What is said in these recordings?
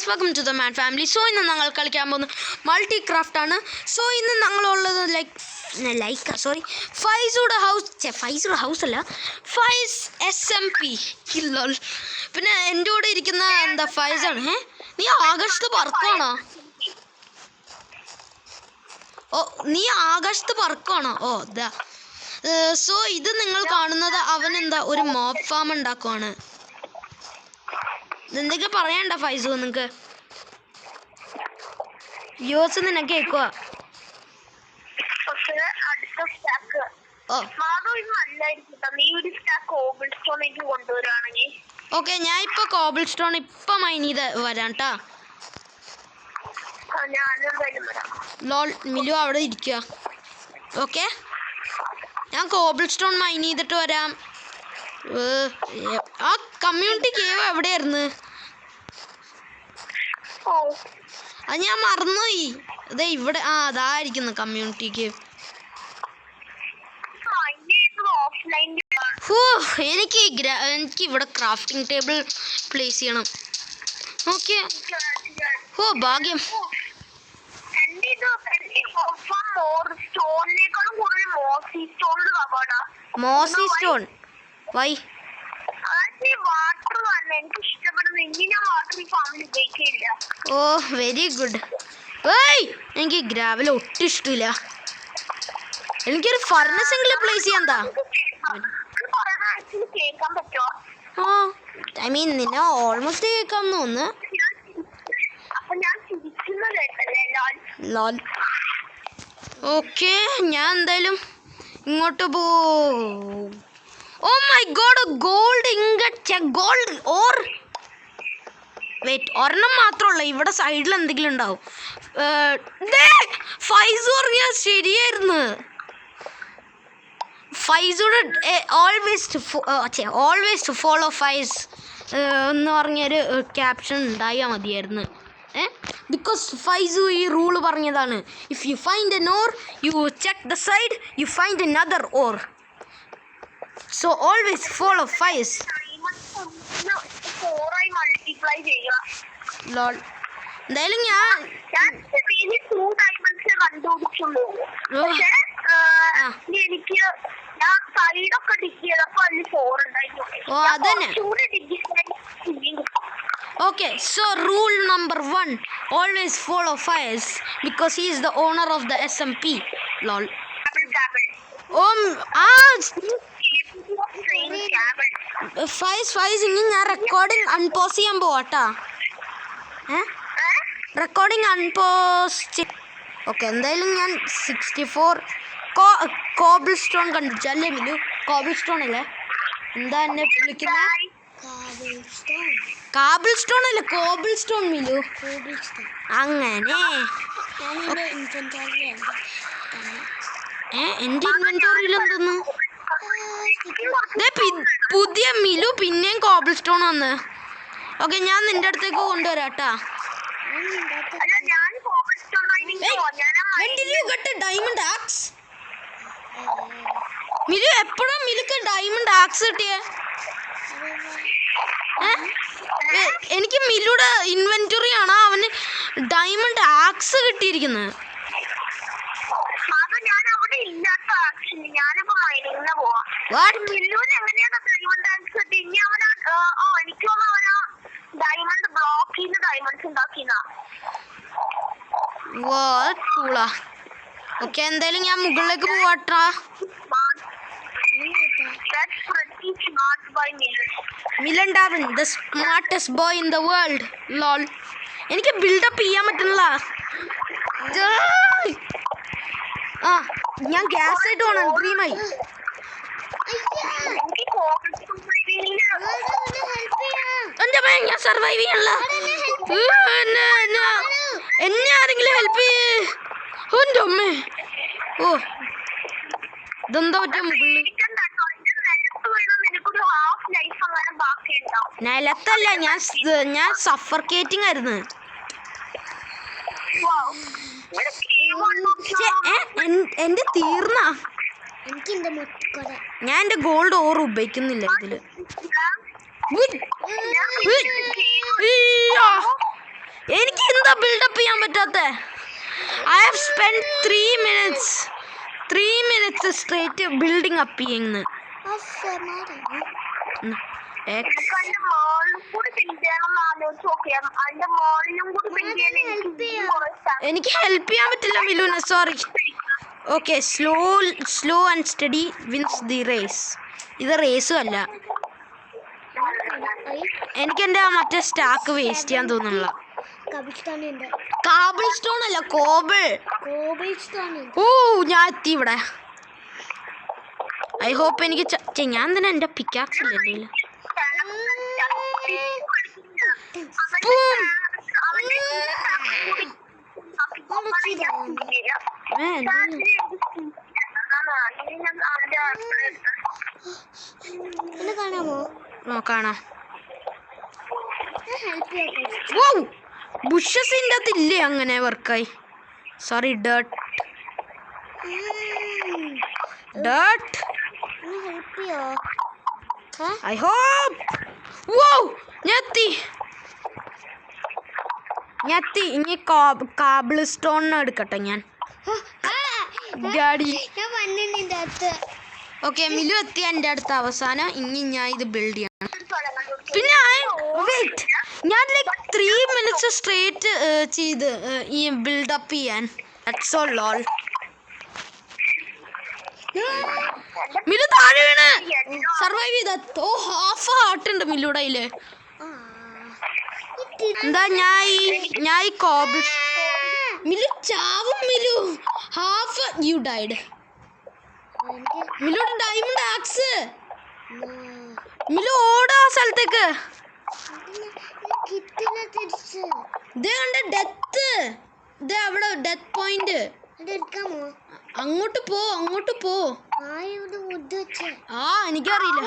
guys, welcome to the Man Family. So ഇന്ന് ഞങ്ങൾ കളിക്കാൻ പോകുന്ന മൾട്ടി ക്രാഫ്റ്റ് ആണ്. സോ ഇന്ന് ഞങ്ങളുള്ളത് ഫൈസുടെ ഹൗസ് അല്ല, ഫൈസ് SMP. പിന്നെ എൻ്റെ കൂടെ ഇരിക്കുന്ന എന്താ ഫൈസ് ആണ്. നീ ആകാശത്ത് പറക്കുവാണോ? ഓ ഇതാ. സോ ഇത് നിങ്ങൾ കാണുന്നത് അവൻ എന്താ ഒരു മോബ് ഫാം ഉണ്ടാക്കുവാണ്. എന്തൊക്കെ പറയണ്ട ഫൈസു, നിനക്ക് വ്യൂസ് നിന്നെ കേൾക്കുക. ഓക്കെ, ഞാൻ ഇപ്പൊ കോബിൾ സ്റ്റോൺ ഇപ്പൊ മൈൻ ചെയ്ത് വരാം ട്ടാ. മിലു അവിടെ ഇരിക്കുക. ഓക്കെ, ഞാൻ കോബിൾ സ്റ്റോൺ മൈൻ ചെയ്തിട്ട് വരാം. ആ കമ്മ്യൂണിറ്റി കേവ് എവിടെയായിരുന്നു? അത് ഞാൻ മറന്നുപോയി. അതെ ഇവിടെ, അതായിരിക്കുന്നു കമ്മ്യൂണിറ്റി കേവ്. എനിക്ക് ഇവിടെ ക്രാഫ്റ്റിംഗ് ടേബിൾ പ്ലേസ് ചെയ്യണം. ഓക്കെ, ഭാഗ്യം. Mossy stone why? Oh very good. എനിക്ക് ഗ്രാവൽ ഒട്ടും ഇഷ്ടമില്ല. എനിക്കൊരു ഫർണസ് എങ്കിലും പ്ലേസ് ചെയ്യാൻ. ഐ മീൻ നിന്നെ ഓൾമോസ്റ്റ് കേൾക്കാം തോന്നുന്നു. ഓക്കെ, ഞാൻ എന്തായാലും ഇങ്ങോട്ട് oh my god, gold ingot, gold ore wait, ഒരെണ്ണം മാത്രമല്ല, ഇവിടെ സൈഡിൽ എന്തെങ്കിലും ഉണ്ടാവും. ഫൈസ് പറഞ്ഞ ശരിയായിരുന്നു. ഫൈസോട് ഓൾവേസ് ടു ഫോളോ ഫൈസ് എന്ന് പറഞ്ഞൊരു ക്യാപ്ഷൻ ഉണ്ടായാൽ മതിയായിരുന്നു. ബിക്കോസ് ഫൈസു ഈ റൂള് പറഞ്ഞതാണ്. If you find an ore you check the side, you find another ore. So always follow Faiz. എന്തായാലും ഞാൻ അതന്നെ. Okay, so rule number 1, always follow Faiz because he is the owner of the SMP. Lol. Faiz ഇനി ഞാൻ recording unpause ചെയ്യാൻ പോവാട്ടാ. Recording unpause. Okay, എന്തായാലും ഞാൻ 64 cobble stone കണ്ടുപിടിച്ചല്ലേ Milu? Cobble stone അല്ലേ? എന്താ എന്നെ വിളിക്കുന്നത്? കാബിൾ സ്റ്റോൺ അല്ല, കോബിൾ സ്റ്റോൺ മിലു. അങ്ങനെ എന്റെ ഇൻവെന്ററിയിൽ എന്തെന്ന് പുതിയ മിലു പിന്നെയും കോബിൾ സ്റ്റോൺ വന്ന്. ഓക്കെ, ഞാൻ നിന്റെ അടുത്തേക്ക് കൊണ്ടുവരാട്ടാ. ഡയമണ്ട് ആക്സ് മിലു, എപ്പോഴാ മിലുക്ക് ഡയമണ്ട് ആക്സ് കിട്ടിയേ? എനിക്ക് മിലുടെ ഇൻവെന്ററി ആണ് അവന് ഡയമണ്ട് ആക്സ് കിട്ടിയിരിക്കുന്നത്. ഓക്കെ, എന്തായാലും ഞാൻ മുകളിലേക്ക് പോവാട്ടാ. മിലൻഡാവൻ, the smartest boy in the world. lol. എനിക്ക് ബിൽഡപ്പ് ചെയ്യാൻ പറ്റില്ല. ഞാൻ ഗ്യാസ് ആയിട്ട് പോണം. ഡ്രീമായി ഞാൻ സർവൈവ് ചെയ്യാനുള്ള. എന്നെ ആരെങ്കിലും ഹെൽപ്പ് ചെയ്യേ. എൻ്റെ അമ്മേ. ഓ ഇതെന്താ പറ്റിയ മുകളിൽ? നിലത്തല്ല, ഞാൻ സഫർക്കേറ്റിംഗ് ആയിരുന്നു. എന്റെ തീർന്ന ഞാൻ എന്റെ ഗോൾഡ് ഓർ ഉപയോഗിക്കുന്നില്ല ഇതില്. എന്താ ബിൽഡപ്പ് ചെയ്യാൻ പറ്റാത്ത? I have spent 3 minutes straight building up ചെയ്യുന്നു. എനിക്ക് ഹെൽപ്പ് ചെയ്യാൻ പറ്റില്ല മിലുന, sorry. Okay, slow and steady wins the race. ഇത് റേസും അല്ല. എനിക്ക് എൻ്റെ മറ്റേ സ്റ്റാക്ക് വേസ്റ്റ് ചെയ്യാൻ തോന്നുന്നില്ല. കാബിൾ സ്റ്റോൺ അല്ല, കോബിൾ. ഓ, ഞാൻ എത്തി ഇവിടെ. ഐ ഹോപ്പ് എനിക്ക് ഞാൻ തന്നെ എൻ്റെ പിക്കാക്സ് ഇല്ലേ. കാണാം. ബുഷസിൻ്റെ അകത്തില്ലേ അങ്ങനെ വർക്കായി. Sorry, dirt. I hope. ഞെത്തി. ഇനി കാബിൾ സ്റ്റോൺ എടുക്കട്ടെ ഞാൻ. ഓക്കെ, മിലു എത്തി എൻ്റെ അടുത്ത് അവസാനം. ഇനി ഞാൻ ഇത് ബിൽഡ് ചെയ്യണം. പിന്നെ വെയിറ്റ്, ഞാൻ ലൈക്ക് 3 minutes സ്ട്രേറ്റ് ചെയ്ത് ഈ ബിൽഡപ്പ് ചെയ്യാൻ. That's all ലോൾ. മിലു താഴെ വീണ് സർവൈവ് ചെയ്ത. ഓ, ഹാഫ് ഹാർട്ട് ഉണ്ട് മില്ലുടെ കയ്യില്. എന്താ ഞാൻ ഈ കോബിൾ. മിലു ചാവും. Milu have you died. മിലുടെ ഡയമണ്ട് ആക്സ്. മിലു ഓടാ സ്ഥലത്തേക്ക്. ഡെത്ത്. അവിടെ ഡെത്ത് പോയിന്റ്. അങ്ങോട്ട് പോ. എനിക്കറിയില്ല.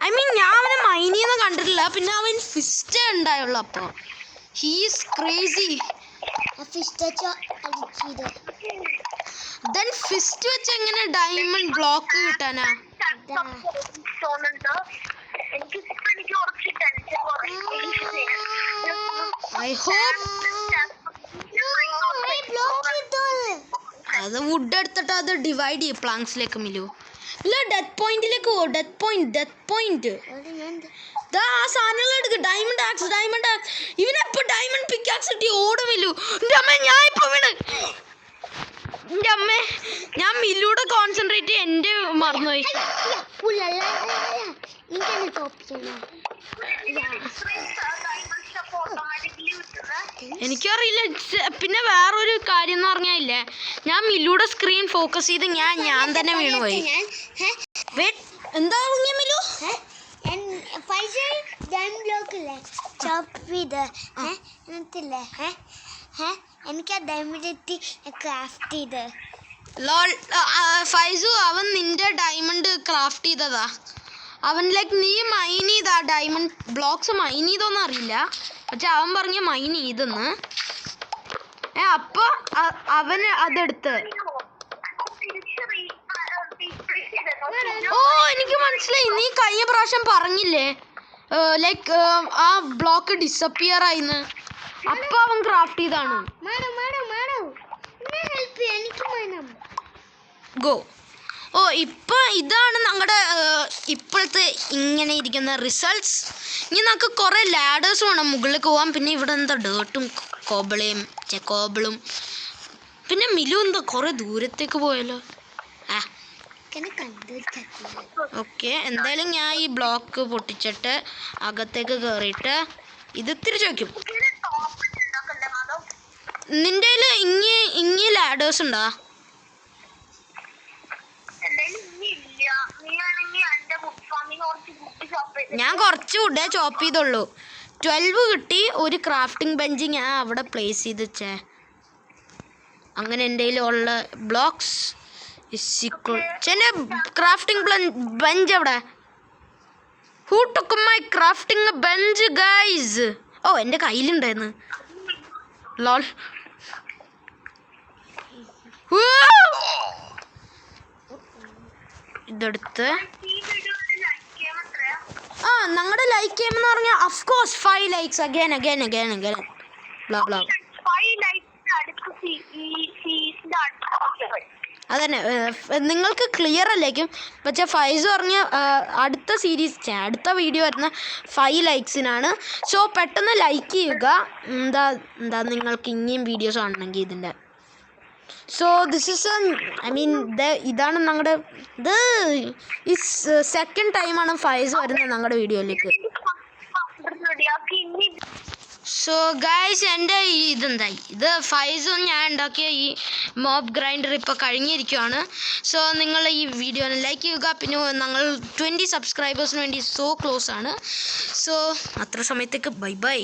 ഐ മീൻ, ഞാൻ അവനെ മൈനിന്ന് കണ്ടിട്ടില്ല. പിന്നെ അവൻ ഫിസ്റ്റ് ഉണ്ടായുള്ളു. അപ്പൊ ഹീസ് ക്രേസി. ദെൻ ഫിസ്റ്റ് വെച്ച് എങ്ങനെ ഡയമണ്ട് ബ്ലോക്ക് കിട്ടാനാ? ഐ ഹോപ്പ് അത് വുഡ് എടുത്തിട്ട് അത് ഡിവൈഡ് ചെയ്യും പ്ലാങ്സിലേക്ക്. മിലു ഇല്ല, ഡെത്ത് പോയിന്റിലേക്ക് പോ. ഡെത്ത് പോയിന്റ് ആ സാധനങ്ങൾ എടുക്ക്. Diamond axe. ഇവനെപ്പോ ഡയമണ്ട് പിക്കാക്സ് കിട്ടി ഓടും മിലു. എൻ്റെ അമ്മ, ഞാൻ ഇപ്പൊ വീണ്. എൻ്റെ അമ്മ, ഞാൻ മില്ലുടെ കോൺസെൻട്രേറ്റ് എൻ്റെ മറന്നുപോയി. എനിക്കറിയില്ല. പിന്നെ വേറൊരു കാര്യം എന്ന് പറഞ്ഞാലേ, ഞാൻ മില്ലുടെ സ്ക്രീൻ ഫോക്കസ് ചെയ്ത് ഞാൻ തന്നെ വീണുപോയി. എന്താ പറഞ്ഞ മിലു? എനിക്ക് ഡയമണ്ട് ക്രാഫ്റ്റ് ചെയ്ത്. ഫൈസു, അവൻ നിന്റെ ഡയമണ്ട് ക്രാഫ്റ്റ് ചെയ്തതാ. അവൻ ലൈക്ക് നീ മൈൻ ചെയ്താ ഡയമണ്ട് ബ്ലോക്സ് മൈൻ ചെയ്തോന്ന് അറിയില്ല. പക്ഷെ അവൻ പറഞ്ഞ മൈൻ ചെയ്തെന്ന്. അപ്പൊ അവന് അതെടുത്ത്. ഓ, എനിക്ക് മനസ്സിലായി. നീ കഴിഞ്ഞ പ്രാവശ്യം പറഞ്ഞില്ലേ ലൈക്ക് ആ ബ്ലോക്ക് ഡിസപ്പിയർ ആയിന്ന്. അപ്പൊ അവൻ ക്രാഫ്റ്റ് ചെയ്താണ്. ഗോ. ഓ, ഇപ്പൊ ഇതാണ് ഞങ്ങളുടെ ഇപ്പോഴത്തെ ഇങ്ങനെ ഇരിക്കുന്ന റിസൾട്ട്സ്. ഇനി നമുക്ക് കുറെ ലാഡേഴ്സ് വേണം മുകളിലേക്ക് പോകാൻ. പിന്നെ ഇവിടെ എന്താ ഡേർട്ടും കോബിളും. പിന്നെ മിലു എന്താ കുറെ ദൂരത്തേക്ക് പോയല്ലോ. ഓക്കെ, എന്തായാലും ഞാൻ ഈ ബ്ലോക്ക് പൊട്ടിച്ചിട്ട് അകത്തേക്ക് കയറിയിട്ട് ഇത് തിരിച്ചു വയ്ക്കും. നിന്റെ ഇങ്ങി ലാഡേഴ്സ് ഉണ്ടാ? ഞാൻ കുറച്ച് വുഡേ ചോപ്പ് ചെയ്തുള്ളൂ. 12 കിട്ടി. ഒരു ക്രാഫ്റ്റിംഗ് ബെഞ്ച് ഞാൻ അവിടെ പ്ലേസ് ചെയ്ത് വെച്ചേ. അങ്ങനെ എൻ്റെ ഉള്ള ബ്ലോക്സ് എൻ്റെ ക്രാഫ്റ്റിംഗ് ബെഞ്ച് അവിടെ. Who took my crafting bench guys? Oh, എൻ്റെ കയ്യിലുണ്ടായിരുന്നു. ലോൾ. ഇതെടുത്ത് ഞങ്ങളുടെ ലൈക്ക് ചെയ്യുമെന്ന് പറഞ്ഞാൽ of course 5 likes again blah blah. അതന്നെ നിങ്ങൾക്ക് ക്ലിയർ അല്ലേക്കും. പക്ഷേ ഫൈസ് പറഞ്ഞ അടുത്ത അടുത്ത വീഡിയോ വരുന്ന 5 likesനാണ്. സോ പെട്ടെന്ന് ലൈക്ക് ചെയ്യുക. എന്താ നിങ്ങൾക്ക് ഇനിയും വീഡിയോസ് കാണണമെങ്കിൽ ഇതിൻ്റെ. സോ ദിസ് ഇസ് ഇതാണ് ഞങ്ങളുടെ സെക്കൻഡ് ടൈമാണ് ഫൈസ് വരുന്നത് ഞങ്ങളുടെ വീഡിയോയിലേക്ക്. സോ ഗൈസ് എൻ്റെ ഇത് ഫൈസും ഞാൻ ഉണ്ടാക്കിയ ഈ മോബ് ഗ്രൈൻഡർ ഇപ്പോൾ കഴിഞ്ഞിരിക്കുകയാണ്. സോ നിങ്ങൾ ഈ വീഡിയോനെ ലൈക്ക് ചെയ്യുക. പിന്നെ ഞങ്ങൾ 20 സബ്സ്ക്രൈബേഴ്സിന് വേണ്ടി സോ ക്ലോസ് ആണ്. സോ അത്ര സമയത്തേക്ക് ബൈ.